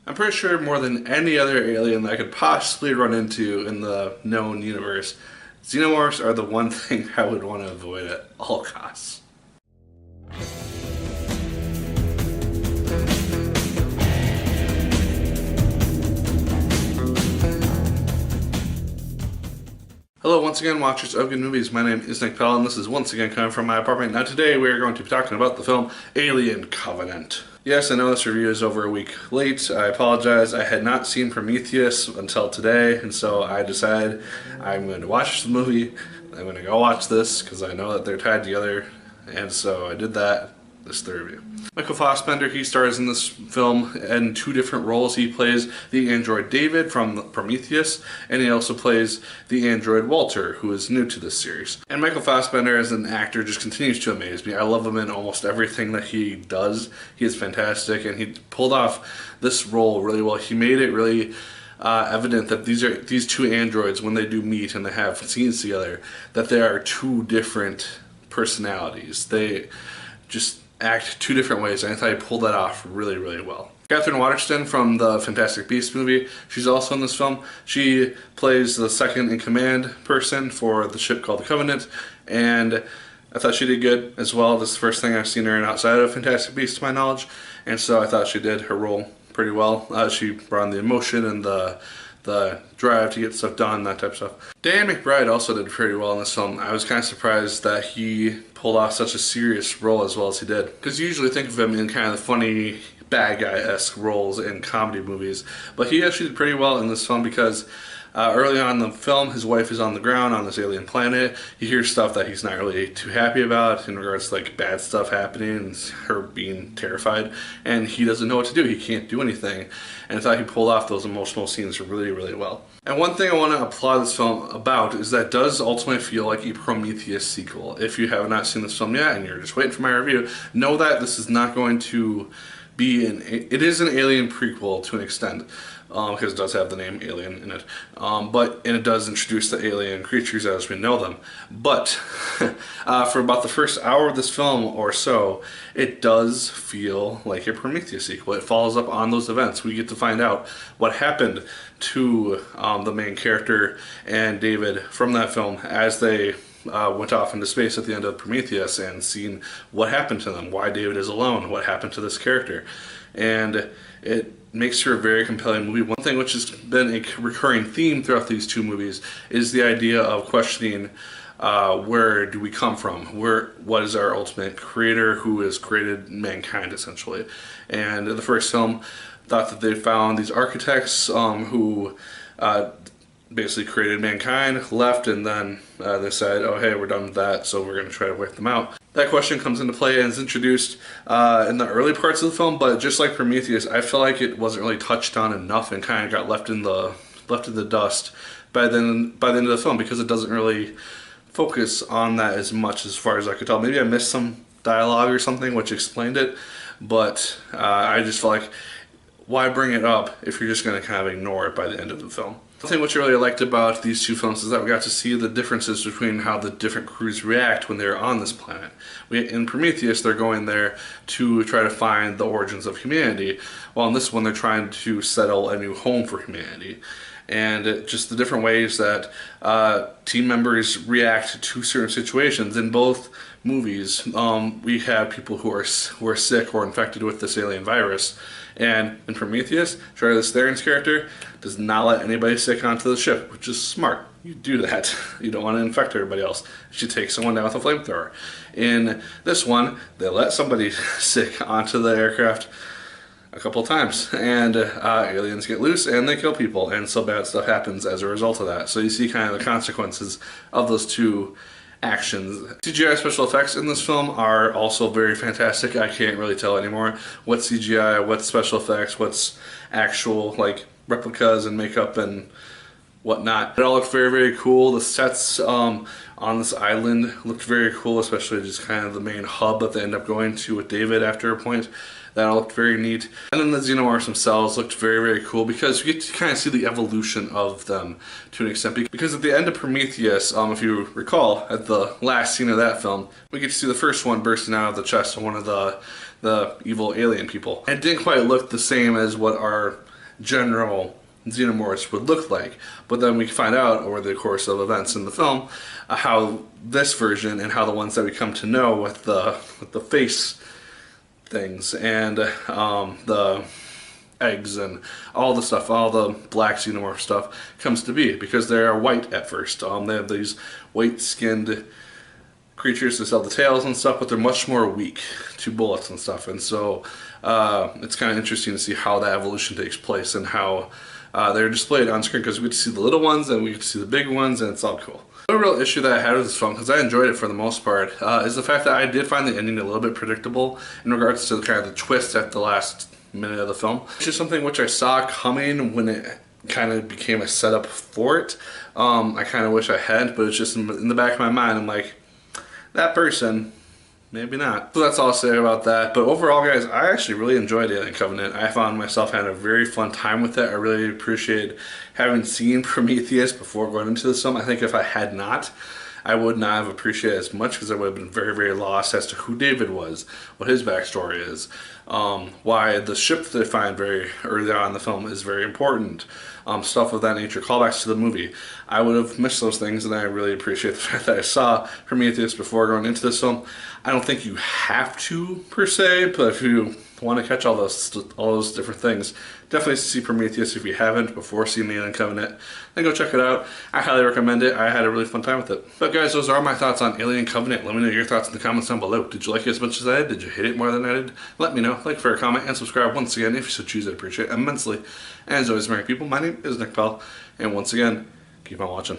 I'm pretty sure more than any other alien that I could possibly run into in the known universe, xenomorphs are the one thing I would want to avoid at all costs. Hello once again, watchers of good movies. My name is Nick Pell and this is once again coming from my apartment. Now today we are going to be talking about the film Alien Covenant. Yes, I know this review is over a week late. I apologize. I had not seen Prometheus until today, and so I decided I'm going to watch the movie. I'm going to go watch this because I know that they're tied together, and so I did that. This is the review. Michael Fassbender, he stars in this film in two different roles. He plays the android David from Prometheus, and he also plays the android Walter, who is new to this series. And Michael Fassbender as an actor just continues to amaze me. I love him in almost everything that he does. He is fantastic, and he pulled off this role really well. He made it really evident that these two androids, when they do meet and they have scenes together, that they are two different personalities. They just act two different ways, and I thought he pulled that off really, really well. Katherine Watterson from the Fantastic Beasts movie, she's also in this film. She plays the second in command person for the ship called the Covenant, and I thought she did good as well. This is the first thing I've seen her in outside of Fantastic Beasts to my knowledge, and so I thought she did her role pretty well. She brought in the emotion and the drive to get stuff done, that type of stuff. Dan McBride also did pretty well in this film. I was kind of surprised that he pulled off such a serious role as well as he did, because you usually think of him in kind of the funny bad guy-esque roles in comedy movies, but he actually did pretty well in this film because early on in the film, his wife is on the ground on this alien planet. He hears stuff that he's not really too happy about in regards to like bad stuff happening and her being terrified, and he doesn't know what to do. He can't do anything, and I thought he pulled off those emotional scenes really, really well. And one thing I want to applaud this film about is that it does ultimately feel like a Prometheus sequel. If you have not seen this film yet and you're just waiting for my review, know that this is not going to be it is an Alien prequel to an extent, because it does have the name Alien in it, and it does introduce the alien creatures as we know them. But for about the first hour of this film or so, it does feel like a Prometheus sequel. It follows up on those events. We get to find out what happened to the main character and David from that film as they went off into space at the end of Prometheus, and seeing what happened to them, why David is alone, what happened to this character. And it makes for a very compelling movie. One thing which has been a recurring theme throughout these two movies is the idea of questioning where do we come from? What is our ultimate creator who has created mankind, essentially? And the first film thought that they found these architects who basically created mankind, left, and then they said, oh hey, we're done with that, so we're going to try to wipe them out. That question comes into play and is introduced in the early parts of the film, but just like Prometheus, I feel like it wasn't really touched on enough and kind of got left in the dust by the end of the film, because it doesn't really focus on that as much as far as I could tell. Maybe I missed some dialogue or something which explained it, but I just felt like, why bring it up if you're just going to kind of ignore it by the end of the film? The thing which I really liked about these two films is that we got to see the differences between how the different crews react when they're on this planet. In Prometheus, they're going there to try to find the origins of humanity, while in this one they're trying to settle a new home for humanity. And just the different ways that team members react to certain situations. In both movies, we have people who are sick or infected with this alien virus. And in Prometheus, Charlize Theron's character does not let anybody sick onto the ship, which is smart. You do that. You don't want to infect everybody else. She takes someone down with a flamethrower. In this one, they let somebody sick onto the aircraft a couple of times, and aliens get loose and they kill people, and so bad stuff happens as a result of that. So you see kind of the consequences of those two actions. CGI special effects in this film are also very fantastic. I can't really tell anymore what's CGI, what's special effects, what's actual like replicas and makeup and whatnot. It all looked very, very cool. The sets on this island looked very cool, especially just kind of the main hub that they end up going to with David after a point. That all looked very neat. And then the xenomorphs themselves looked very, very cool because you get to kind of see the evolution of them to an extent. Because at the end of Prometheus, if you recall, at the last scene of that film, we get to see the first one bursting out of the chest of one of the evil alien people. And it didn't quite look the same as what our general xenomorphs would look like. But then we find out over the course of events in the film how this version and how the ones that we come to know with the face things and the eggs and all the stuff, all the black xenomorph stuff comes to be, because they are white at first. They have these white-skinned creatures that sell the tails and stuff, but they're much more weak to bullets and stuff. And so it's kind of interesting to see how that evolution takes place and how they're displayed on screen, because we get to see the little ones and we get to see the big ones, and it's all cool. The real issue that I had with this film, because I enjoyed it for the most part, is the fact that I did find the ending a little bit predictable in regards to the kind of the twist at the last minute of the film. It's just something which I saw coming when it kind of became a setup for it. I kind of wish I hadn't, but it's just in the back of my mind, I'm like, that person, maybe not. So that's all I'll say about that. But overall, guys, I actually really enjoyed Alien Covenant. I found myself having a very fun time with it. I really appreciated having seen Prometheus before going into this film. I think if I had not, I would not have appreciated it as much, because I would have been very, very lost as to who David was, what his backstory is, why the ship that they find very early on in the film is very important, stuff of that nature, callbacks to the movie. I would have missed those things, and I really appreciate the fact that I saw Prometheus before going into this film. I don't think you have to, per se, but if you want to catch all those different things, definitely see Prometheus if you haven't before seeing Alien Covenant. Then go check it out. I highly recommend it. I had a really fun time with it. But guys, those are my thoughts on Alien Covenant. Let me know your thoughts in the comments down below. Did you like it as much as I did? Did you hate it more than I did? Let me know. Like, favorite, comment, and subscribe once again if you so choose. I'd appreciate it immensely. And as always, Merry people, my name is Nick Pell, and once again, keep on watching.